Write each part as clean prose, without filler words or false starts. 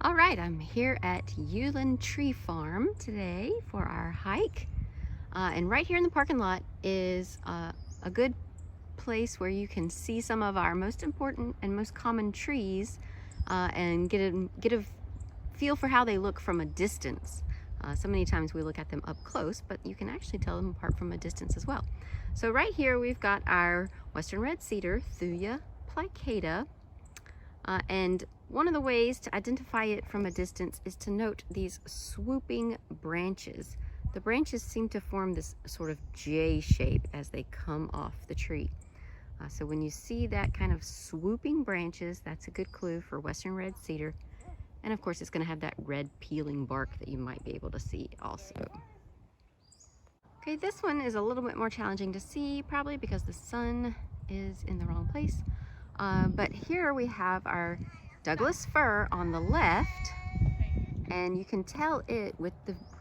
All right, I'm here at Ueland Tree Farm today for our hike. And right here in the parking lot is a good place where you can see some of our most important and most common trees and get a feel for how they look from a distance. So many times we look at them up close, but you can actually tell them apart from a distance as well. So right here we've got our western red cedar, Thuya plicata. And one of the ways to identify it from a distance is to note these swooping branches. The branches seem to form this sort of J shape as they come off the tree. So when you see that kind of swooping branches, that's a good clue for western red cedar. And of course, it's going to have that red peeling bark that you might be able to see also. Okay, this one is a little bit more challenging to see, probably because the sun is in the wrong place. But here we have our Douglas fir on the left, and you can tell it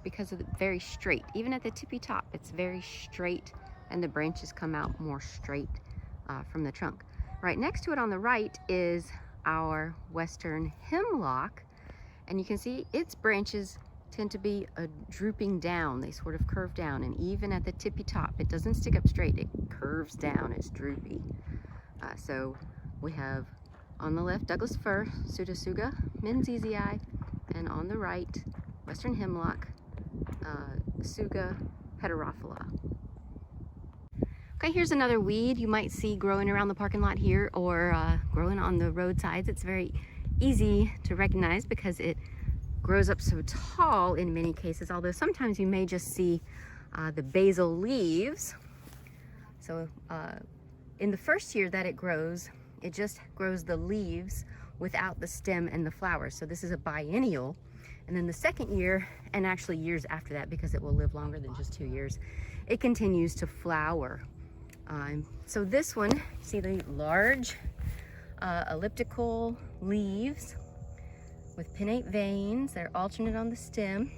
because of the very straight. Even at the tippy top, it's very straight, and the branches come out more straight from the trunk. Right next to it on the right is our western hemlock, and you can see its branches tend to be drooping down. They sort of curve down, and even at the tippy top, it doesn't stick up straight. It curves down. It's droopy. So we have on the left Douglas fir, Pseudotsuga menziesii, and on the right western hemlock, Tsuga heterophylla. Okay, here's another weed you might see growing around the parking lot here or growing on the roadsides. It's very easy to recognize because it grows up so tall in many cases, although sometimes you may just see the basal leaves. So in the first year that it grows, it just grows the leaves without the stem and the flowers. So this is a biennial. And then the second year, and actually years after that, because it will live longer than just 2 years, it continues to flower. So this one, see the large elliptical leaves with pinnate veins. They're alternate on the stem.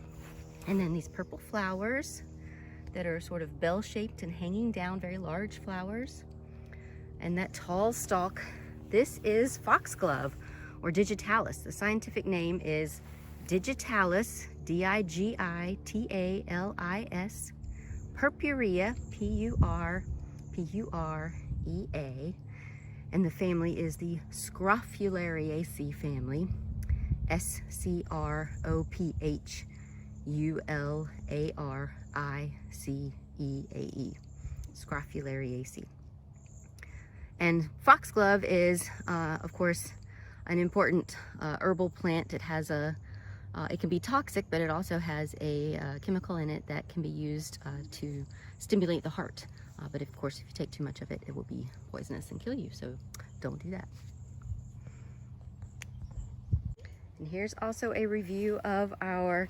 And then these purple flowers that are sort of bell-shaped and hanging down, very large flowers. And that tall stalk, this is foxglove or digitalis. The scientific name is digitalis, digitalis, purpurea, P-U-R-P-U-R-E-A. And the family is the Scrophulariaceae family, S-C-R-O-P-H-U-L-A-R-I-C-E-A-E, Scrophulariaceae. And foxglove is, of course, an important herbal plant. It has it can be toxic, but it also has a chemical in it that can be used to stimulate the heart. But of course, if you take too much of it, it will be poisonous and kill you. So don't do that. And here's also a review of our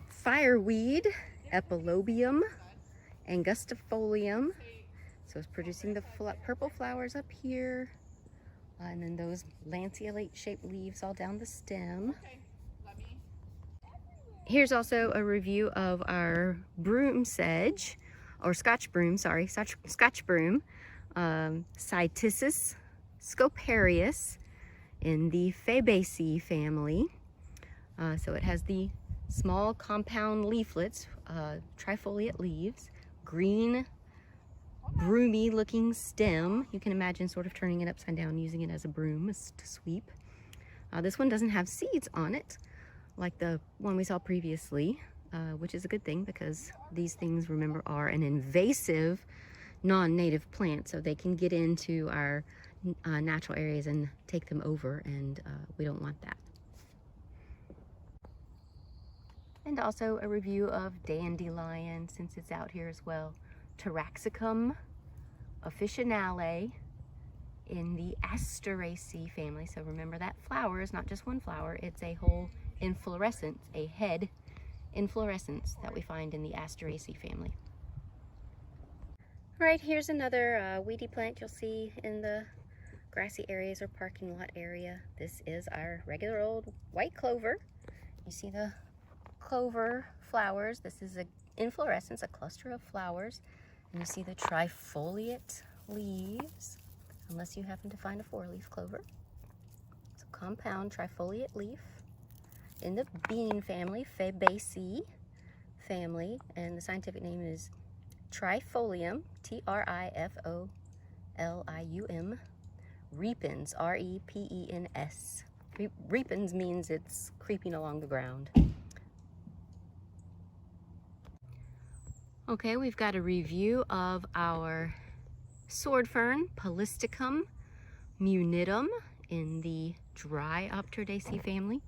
fireweed, Epilobium angustifolium. So it's producing the purple flowers up here, and then those lanceolate-shaped leaves all down the stem. Here's also a review of our broom sedge, or Scotch broom, sorry, Scotch broom, Cytisus scoparius in the Fabaceae family. So it has the small compound leaflets, trifoliate leaves, green, broomy looking stem. You can imagine sort of turning it upside down, using it as a broom to sweep. This one doesn't have seeds on it like the one we saw previously, which is a good thing because these things, remember, are an invasive non-native plant, so they can get into our natural areas and take them over, and we don't want that. And also a review of dandelion, since it's out here as well. Taraxacum officinale in the Asteraceae family. So remember, that flower is not just one flower, it's a whole inflorescence, a head inflorescence that we find in the Asteraceae family. Right, here's another weedy plant you'll see in the grassy areas or parking lot area. This is our regular old white clover. You see the clover flowers. This is an inflorescence, a cluster of flowers. And you see the trifoliate leaves, unless you happen to find a 4-leaf clover. It's a compound trifoliate leaf. in the bean family, Fabaceae family, and the scientific name is Trifolium, Trifolium, repens, R-E-P-E-N-S. Repens means it's creeping along the ground. Okay, we've got a review of our sword fern, Polystichum munitum, in the Dryopteridaceae family,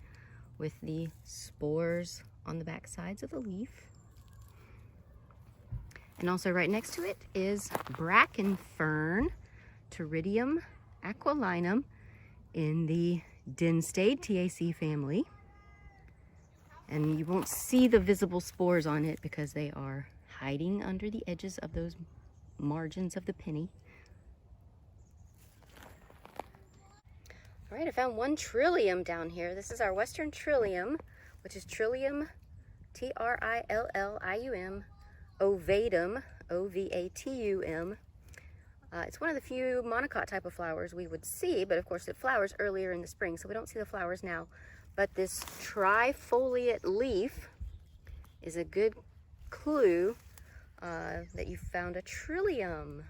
with the spores on the back sides of the leaf. And also right next to it is bracken fern, Pteridium aquilinum, in the Dinstadtiaceae family. And you won't see the visible spores on it because they are hiding under the edges of those margins of the penny. All right, I found one Trillium down here. This is our Western Trillium, which is Trillium, Trillium ovatum, O-V-A-T-U-M. It's one of the few monocot type of flowers we would see, but of course it flowers earlier in the spring, so we don't see the flowers now. But this trifoliate leaf is a good clue that you found a Trillium.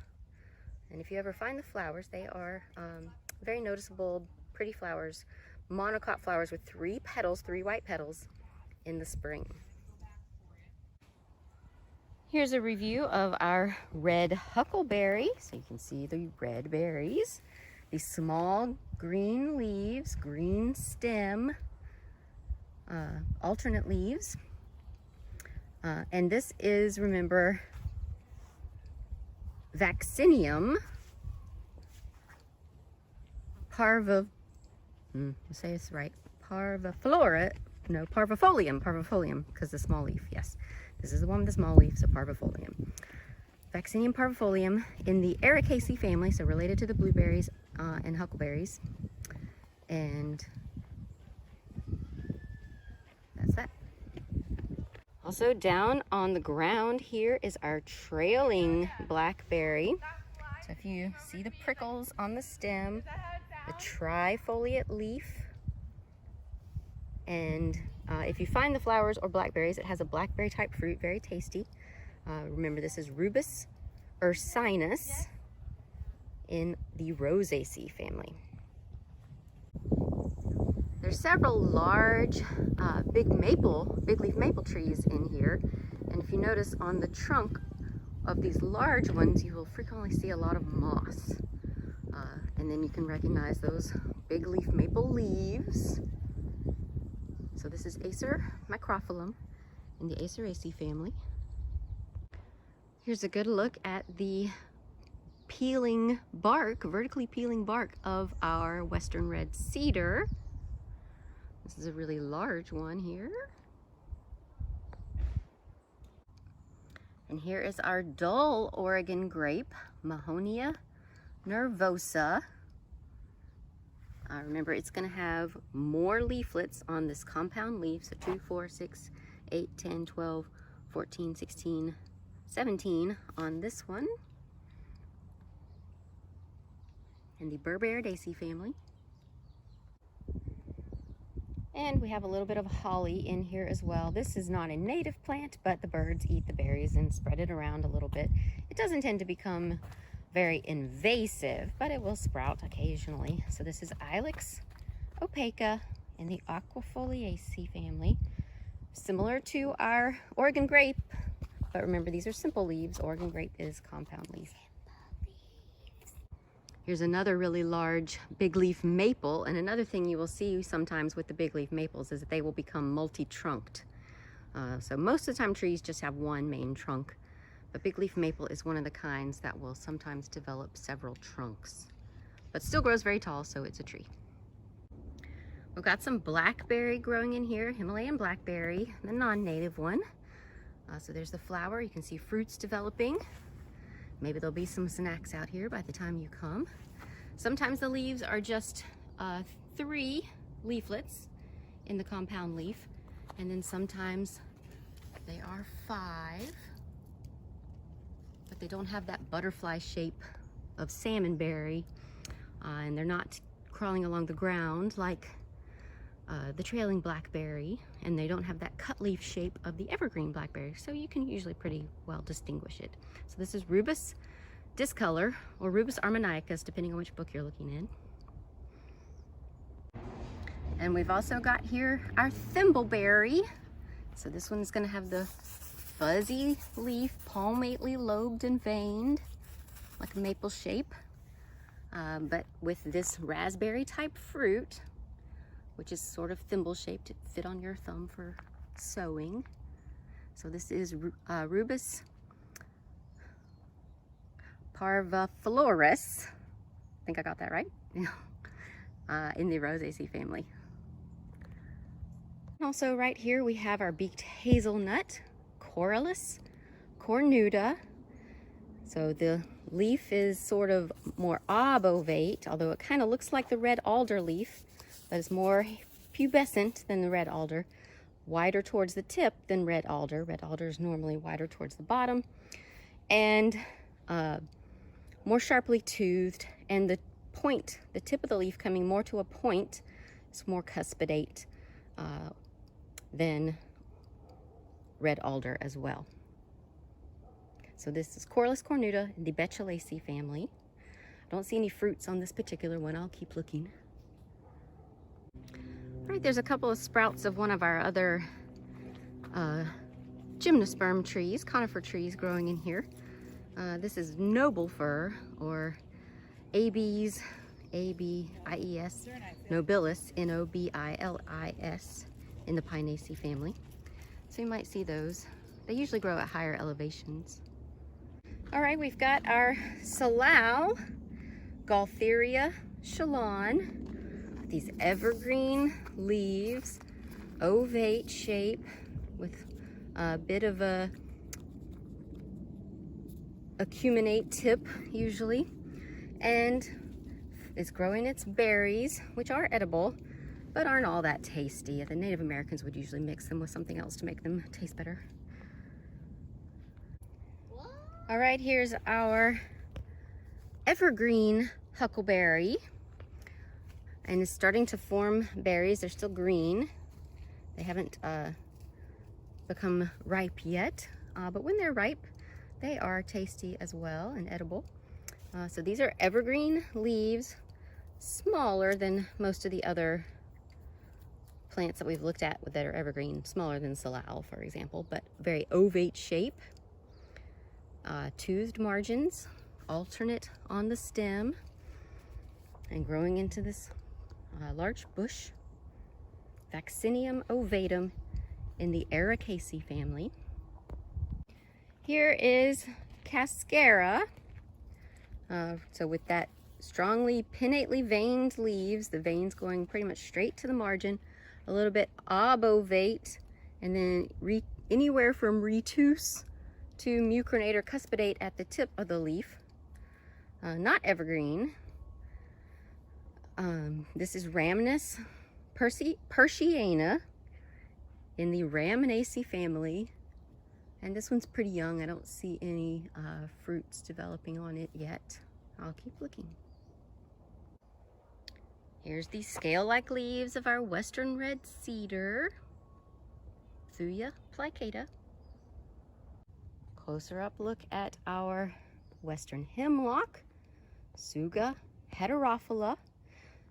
And if you ever find the flowers, they are very noticeable, pretty flowers, monocot flowers with 3 petals, 3 white petals in the spring. Here's a review of our red huckleberry. So you can see the red berries, these small green leaves, green stem, alternate leaves. And this is, remember, Vaccinium say it's right, parvifolium, because the small leaf, yes. This is the one with the small leaf, so parvifolium. Vaccinium parvifolium in the Ericaceae family, so related to the blueberries and huckleberries. And that's that. Also down on the ground here is our trailing blackberry. So if you see the prickles on the stem, the trifoliate leaf, and if you find the flowers or blackberries, it has a blackberry type fruit, very tasty. Remember, this is Rubus ursinus in the Rosaceae family. There's several large big leaf maple trees in here, and if you notice on the trunk of these large ones, you will frequently see a lot of moss. And then you can recognize those big leaf maple leaves. So this is Acer microphyllum in the Aceraceae family. Here's a good look at the peeling bark, vertically peeling bark of our western red cedar. This is a really large one here. And here is our dull Oregon grape, Mahonia nervosa. Remember, it's going to have more leaflets on this compound leaf, so 2, 4, 6, 8, 10, 12, 14, 16, 17 on this one. In the Berberidaceae family. And we have a little bit of holly in here as well. This is not a native plant, but the birds eat the berries and spread it around a little bit. It doesn't tend to become very invasive, but it will sprout occasionally. So this is Ilex opaca in the Aquifoliaceae family. Similar to our Oregon grape, but remember, these are simple leaves. Oregon grape is compound leaf. Here's another really large big leaf maple, and another thing you will see sometimes with the big leaf maples is that they will become multi-trunked. So most of the time trees just have one main trunk, but big leaf maple is one of the kinds that will sometimes develop several trunks, but still grows very tall, so it's a tree. We've got some blackberry growing in here, Himalayan blackberry, the non-native one. So there's the flower. You can see fruits developing. Maybe there'll be some snacks out here by the time you come. Sometimes the leaves are just 3 leaflets in the compound leaf, and then sometimes they are 5, but they don't have that butterfly shape of salmonberry, and they're not crawling along the ground like the trailing blackberry, and they don't have that cut leaf shape of the evergreen blackberry, so you can usually pretty well distinguish it. So this is Rubus discolor, or Rubus armoniacus, depending on which book you're looking in. And we've also got here our thimbleberry. So this one's going to have the fuzzy leaf, palmately lobed and veined, like a maple shape, but with this raspberry type fruit, which is sort of thimble shaped to fit on your thumb for sewing. So this is Rubus parviflorus. I think I got that right. In the Rosaceae family. Also right here we have our beaked hazelnut, Corylus cornuta. So the leaf is sort of more obovate, although it kind of looks like the red alder leaf, but it's more pubescent than the red alder, wider towards the tip than red alder. Red alder is normally wider towards the bottom, and more sharply toothed, and the point, the tip of the leaf coming more to a point, is more cuspidate than red alder as well. So this is Corylus cornuta in the Betulaceae family. I don't see any fruits on this particular one. I'll keep looking. All right, there's a couple of sprouts of one of our other gymnosperm trees, conifer trees growing in here. This is noble fir, or ABIES, A-B-I-E-S, nobilis, N-O-B-I-L-I-S, in the Pinaceae family. So you might see those. They usually grow at higher elevations. All right, we've got our Salal, Gaultheria Shalon, these evergreen leaves, ovate shape with a bit of a acuminate tip usually, and it's growing its berries, which are edible, but aren't all that tasty. The Native Americans would usually mix them with something else to make them taste better. All right, here's our evergreen huckleberry, and it's starting to form berries. They're still green. They haven't become ripe yet, but when they're ripe, they are tasty as well and edible. So these are evergreen leaves, smaller than most of the other plants that we've looked at that are evergreen, smaller than Salal, for example, but very ovate shape. Toothed margins, alternate on the stem, and growing into this large bush, Vaccinium ovatum in the Ericaceae family. Here is Cascara. So with that strongly pinnately veined leaves, the veins going pretty much straight to the margin, a little bit obovate, and then anywhere from retuse to mucronate or cuspidate at the tip of the leaf. Not evergreen. This is Rhamnus persiana in the Rhamnaceae family. And this one's pretty young. I don't see any fruits developing on it yet. I'll keep looking. Here's the scale-like leaves of our western red cedar, Thuya plicata. Closer up look at our western hemlock, Tsuga heterophylla.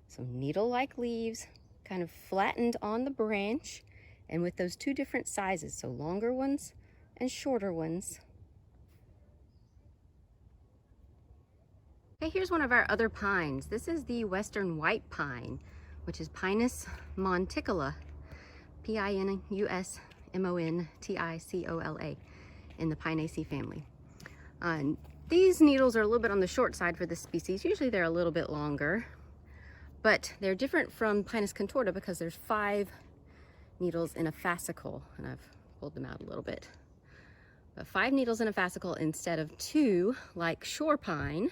So needle-like leaves, kind of flattened on the branch, and with those two different sizes, so longer ones and shorter ones. Okay, here's one of our other pines. This is the western white pine, which is Pinus monticola, P-I-N-U-S-M-O-N-T-I-C-O-L-A, in the Pinaceae family. These needles are a little bit on the short side for this species. Usually they're a little bit longer, but they're different from Pinus contorta because there's 5 needles in a fascicle, and I've pulled them out a little bit. But 5 needles in a fascicle instead of 2 like shore pine.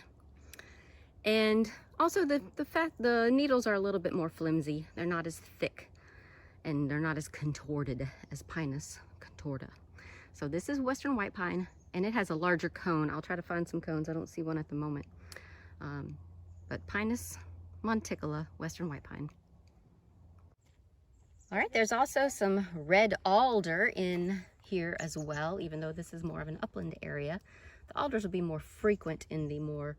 And also the needles are a little bit more flimsy. They're not as thick and they're not as contorted as Pinus contorta. So this is western white pine, and it has a larger cone. I'll try to find some cones. I don't see one at the moment. But Pinus monticola, western white pine. All right, there's also some red alder in here as well, even though this is more of an upland area. The alders will be more frequent in the more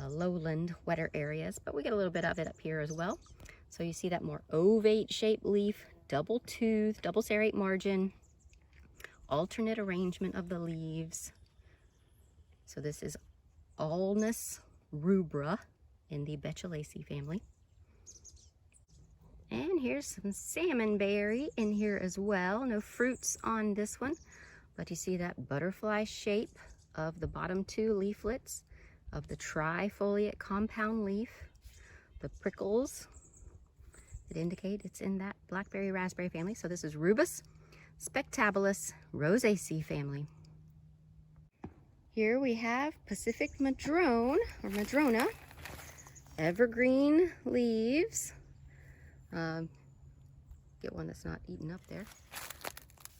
lowland, wetter areas, but we get a little bit of it up here as well. So you see that more ovate shaped leaf, double tooth, double serrate margin, alternate arrangement of the leaves. So this is Alnus rubra in the Betulaceae family. And here's some salmonberry in here as well. No fruits on this one, but you see that butterfly shape of the bottom two leaflets of the trifoliate compound leaf, the prickles that indicate it's in that blackberry raspberry family. So this is Rubus spectabilis rosaceae family. Here we have Pacific madrone or madrona, evergreen leaves. Get one that's not eaten up there.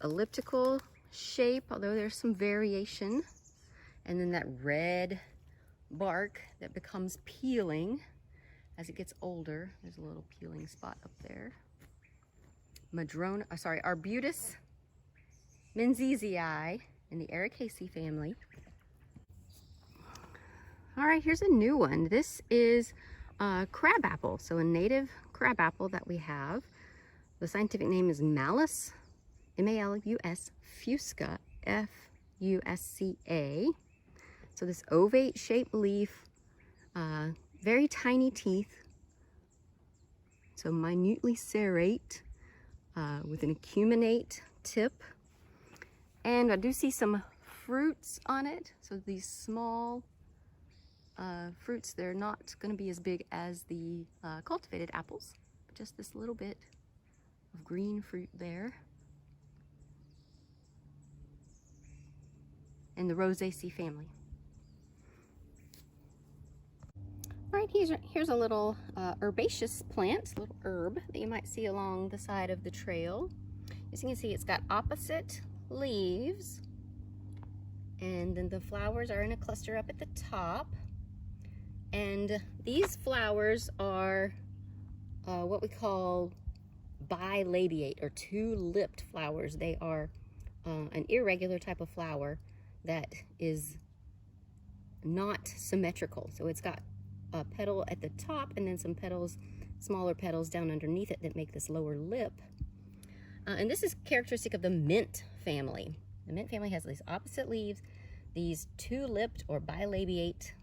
Elliptical shape, although there's some variation. And then that red bark that becomes peeling as it gets older. There's a little peeling spot up there. Madrona, Arbutus menziesii in the Ericaceae family. All right, here's a new one. This is crabapple, so a native crabapple that we have. The scientific name is Malus, M-A-L-U-S, fusca, F-U-S-C-A. So this ovate shaped leaf, very tiny teeth, so minutely serrate with an acuminate tip. And I do see some fruits on it. So these small fruits, they're not going to be as big as the cultivated apples, but just this little bit of green fruit there. In the Rosaceae family. All right, here's a little herbaceous plant, a little herb that you might see along the side of the trail. As you can see, it's got opposite leaves, and then the flowers are in a cluster up at the top. And these flowers are what we call bilabiate, or two-lipped flowers. They are an irregular type of flower that is not symmetrical. So it's got a petal at the top and then some petals, smaller petals down underneath it that make this lower lip. And this is characteristic of the mint family. The mint family has these opposite leaves, these two-lipped or bilabiate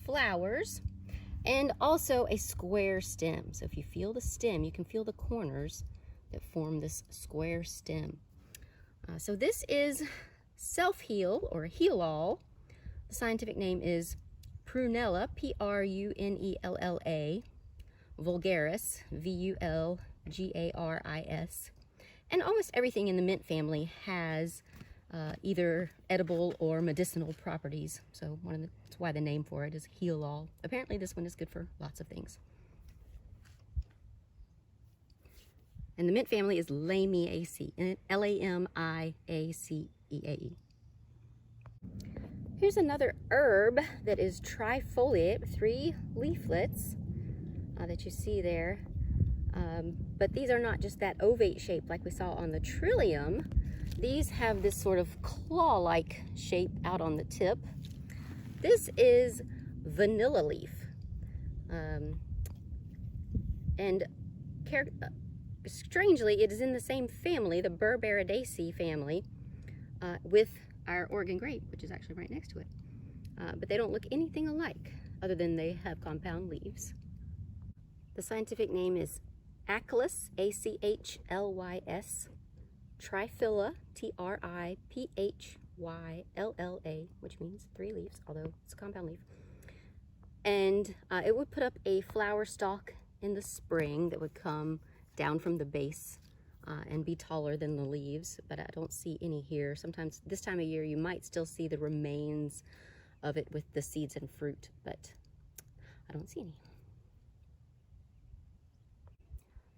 flowers, and also a square stem. So if you feel the stem, you can feel the corners that form this square stem. So this is self-heal or heal-all. The scientific name is Prunella, P-R-U-N-E-L-L-A, vulgaris, V-U-L-G-A-R-I-S. And almost everything in the mint family has either edible or medicinal properties. So that's why the name for it is heal-all. Apparently this one is good for lots of things. And the mint family is Lamiaceae, L-A-M-I-A-C-E-A-E. Here's another herb that is trifoliate with 3 leaflets that you see there. But these are not just that ovate shape like we saw on the Trillium. These have this sort of claw-like shape out on the tip. This is vanilla leaf. And strangely, it is in the same family, the Berberidaceae family, with our Oregon grape, which is actually right next to it. But they don't look anything alike, other than they have compound leaves. The scientific name is Achlys, A-C-H-L-Y-S, triphylla, T-R-I-P-H-Y-L-L-A, which means 3 leaves, although it's a compound leaf. And it would put up a flower stalk in the spring that would come down from the base and be taller than the leaves, but I don't see any here. Sometimes this time of year you might still see the remains of it with the seeds and fruit, but I don't see any.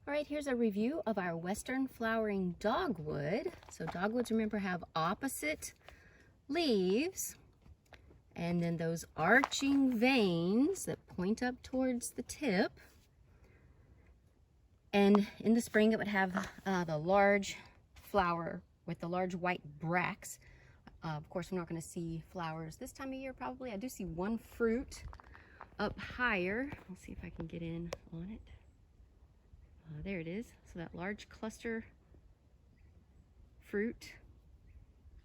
All right, here's a review of our western flowering dogwood. So dogwoods, remember, have opposite leaves and then those arching veins that point up towards the tip. And in the spring, it would have the large flower with the large white bracts. Of course, we're not going to see flowers this time of year probably. I do see one fruit up higher. Let's see if I can get in on it. There it is. So that large cluster fruit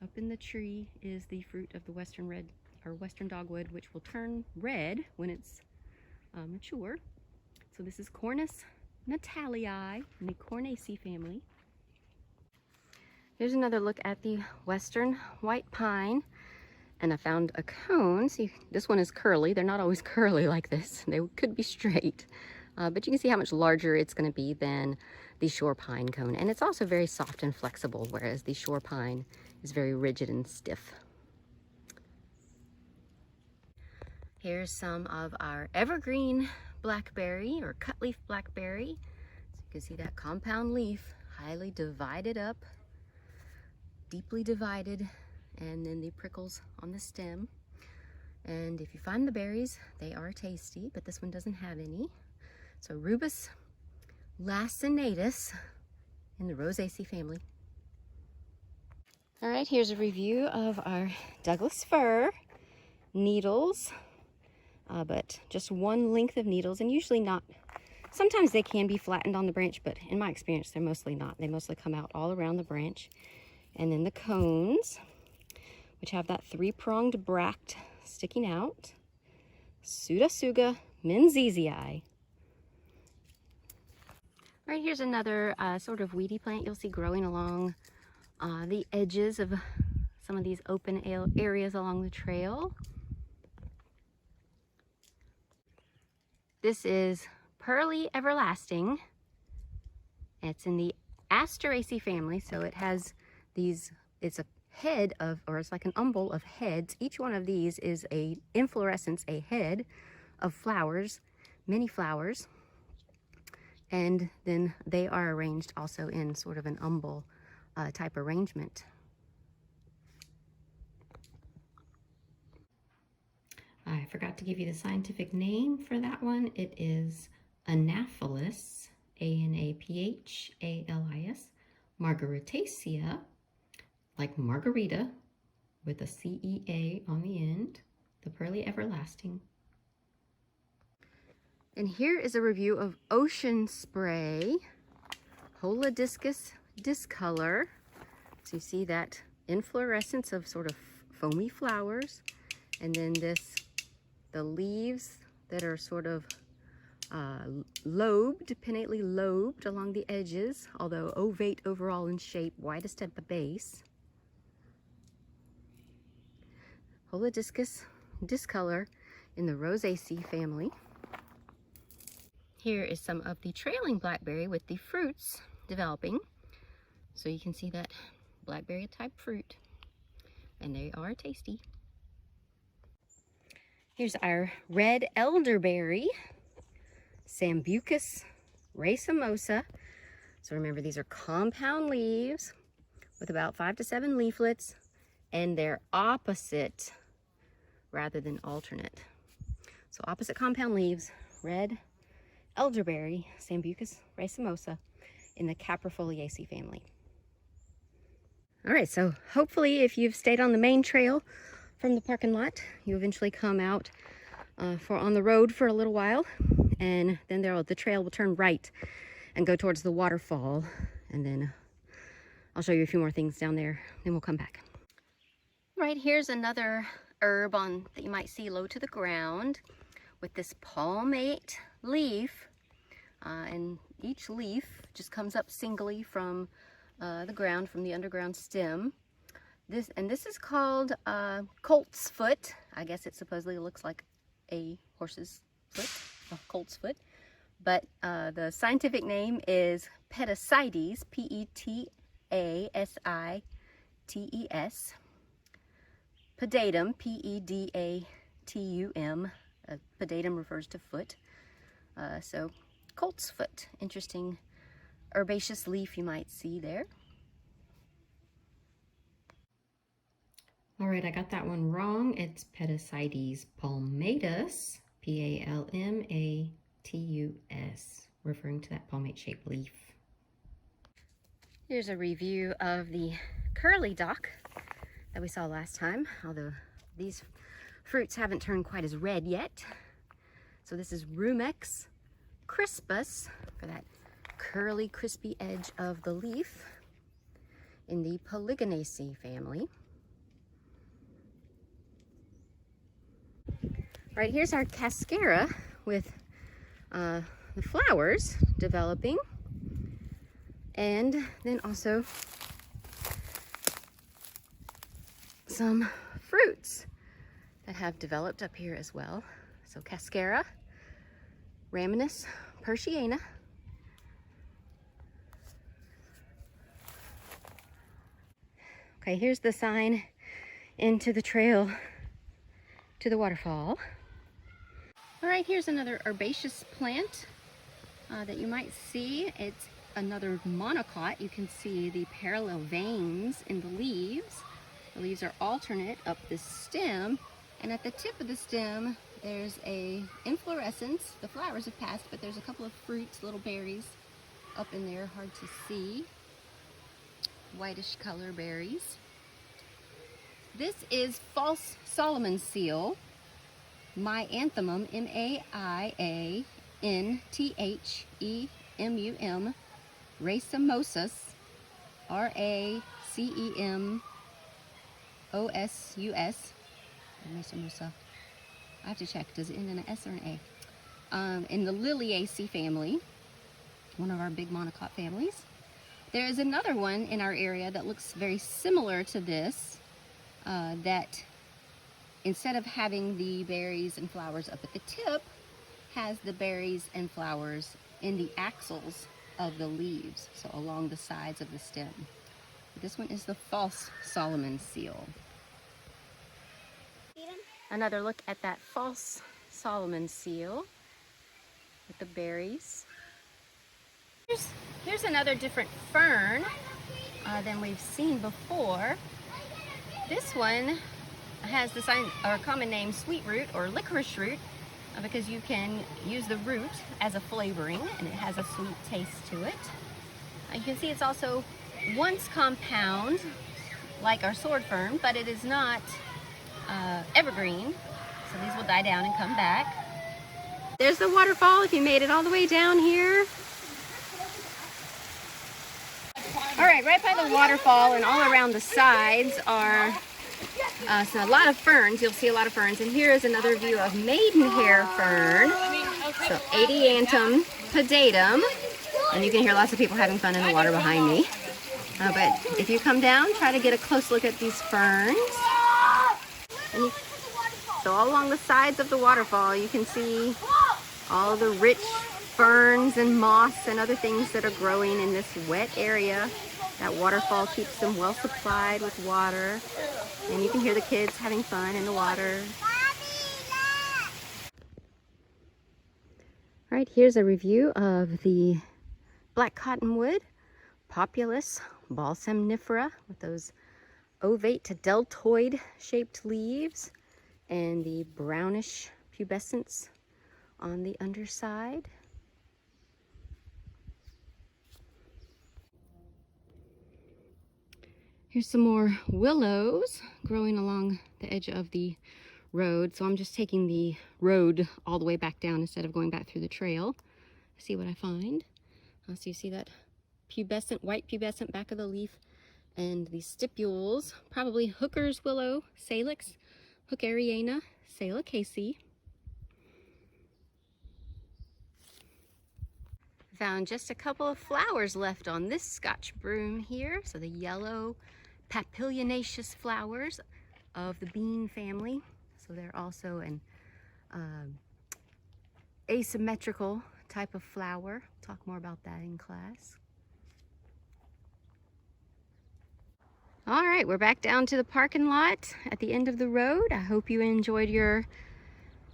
up in the tree is the fruit of the western red or western dogwood, which will turn red when it's mature. So this is Cornus natalii in the Cornaceae family. Here's another look at the western white pine, and I found a cone. See, this one is curly. They're not always curly like this. They could be straight, but you can see how much larger it's going to be than the shore pine cone. And it's also very soft and flexible, whereas the shore pine is very rigid and stiff. Here's some of our evergreen blackberry or cutleaf blackberry. So you can see that compound leaf, highly divided up, deeply divided, and then the prickles on the stem. And if you find the berries, they are tasty, but this one doesn't have any. So Rubus lacinatus in the Rosaceae family. All right, here's a review of our Douglas fir needles, but just one length of needles, and usually not. Sometimes they can be flattened on the branch, but in my experience, they're mostly not. They mostly come out all around the branch. And then the cones, which have that three-pronged bract sticking out. Pseudotsuga menziesii. Right, here's another sort of weedy plant you'll see growing along the edges of some of these open areas along the trail. This is Pearly Everlasting. It's in the Asteraceae family, so it has these, it's a head of, or it's like an umbel of heads. Each one of these is a inflorescence, a head of flowers, many flowers, and then they are arranged also in sort of an umbel type arrangement. I forgot to give you the scientific name for that one. It is Anaphalis, A-N-A-P-H-A-L-I-S, margaritacea, like margarita, with a C-E-A on the end, the Pearly Everlasting. And here is a review of Ocean Spray, Holodiscus discolor. So you see that inflorescence of sort of foamy flowers, and then the leaves that are sort of lobed, pinnately lobed along the edges, although ovate overall in shape, widest at the base. Holodiscus discolor in the Rosaceae family. Here is some of the trailing blackberry with the fruits developing. So you can see that blackberry type fruit, and they are tasty. Here's our red elderberry, Sambucus racemosa. So remember, these are compound leaves with about 5 to 7 leaflets, and they're opposite rather than alternate. So opposite compound leaves, red elderberry, Sambucus racemosa in the Caprifoliaceae family. All right, so hopefully if you've stayed on the main trail from the parking lot, you eventually come out on the road for a little while, and then the trail will turn right and go towards the waterfall, and then I'll show you a few more things down there, then we'll come back. Right, here's another herb that you might see low to the ground with this palmate leaf, and each leaf just comes up singly from the ground, from the underground stem. This is called colt's foot. I guess it supposedly looks like a horse's foot, a colt's foot. But the scientific name is Petasites, P-E-T-A-S-I-T-E-S. Pedatum, P-E-D-A-T-U-M. Pedatum refers to foot. So colt's foot, interesting herbaceous leaf you might see there. All right, I got that one wrong. It's Petasites palmatus, P-A-L-M-A-T-U-S. referring to that palmate-shaped leaf. Here's a review of the curly dock that we saw last time, although these fruits haven't turned quite as red yet. So this is Rumex crispus for that curly, crispy edge of the leaf in the Polygonaceae family. Right, here's our cascara with the flowers developing, and then also some fruits that have developed up here as well. So cascara, Rhamnus persiana, okay, here's the sign into the trail to the waterfall. All right, here's another herbaceous plant that you might see. It's another monocot. You can see the parallel veins in the leaves. The leaves are alternate up the stem, and at the tip of the stem there's a inflorescence. The flowers have passed, but there's a couple of fruits, little berries up in there, hard to see. Whitish color berries. This is false Solomon seal, Maianthemum, M-A-I-A-N-T-H-E-M-U-M, racemosus, R-A-C-E-M-O-S-U-S, racemosa. I have to check, does it end in an S or an A? In the Liliaceae family, one of our big monocot families. There is another one in our area that looks very similar to this, that instead of having the berries and flowers up at the tip, has the berries and flowers in the axils of the leaves, so along the sides of the stem. This one is the false Solomon seal. Another look at that false Solomon seal with the berries. Here's another different fern than we've seen before. This one has the sign or common name sweet root or licorice root because you can use the root as a flavoring and it has a sweet taste to it. You can see it's also once compound like our sword fern, but it is not evergreen, so these will die down and come back. There's the waterfall if you made it all the way down here. All right, right by the waterfall and all around the sides are so a lot of ferns. You'll see a lot of ferns, and here is another view of maidenhair fern, so Adiantum pedatum, and you can hear lots of people having fun in the water behind me. But if you come down, try to get a close look at these ferns. And so all along the sides of the waterfall, you can see all the rich ferns and moss and other things that are growing in this wet area. That waterfall keeps them well supplied with water. And you can hear the kids having fun in the water. All right, here's a review of the black cottonwood, Populus balsamifera, with those ovate to deltoid shaped leaves and the brownish pubescence on the underside. Here's some more willows growing along the edge of the road. So I'm just taking the road all the way back down instead of going back through the trail. See what I find. So you see that pubescent, white pubescent back of the leaf, and the stipules, probably Hooker's willow, Salix, Hookeriana, Salicaceae. Found just a couple of flowers left on this Scotch broom here. So the yellow papilionaceous flowers of the bean family. So they're also an asymmetrical type of flower. Talk more about that in class. All right, we're back down to the parking lot at the end of the road. I hope you enjoyed your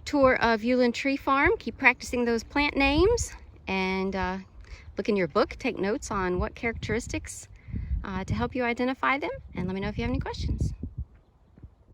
tour of Ueland Tree Farm. Keep practicing those plant names and look in your book, take notes on what characteristics to help you identify them, and let me know if you have any questions.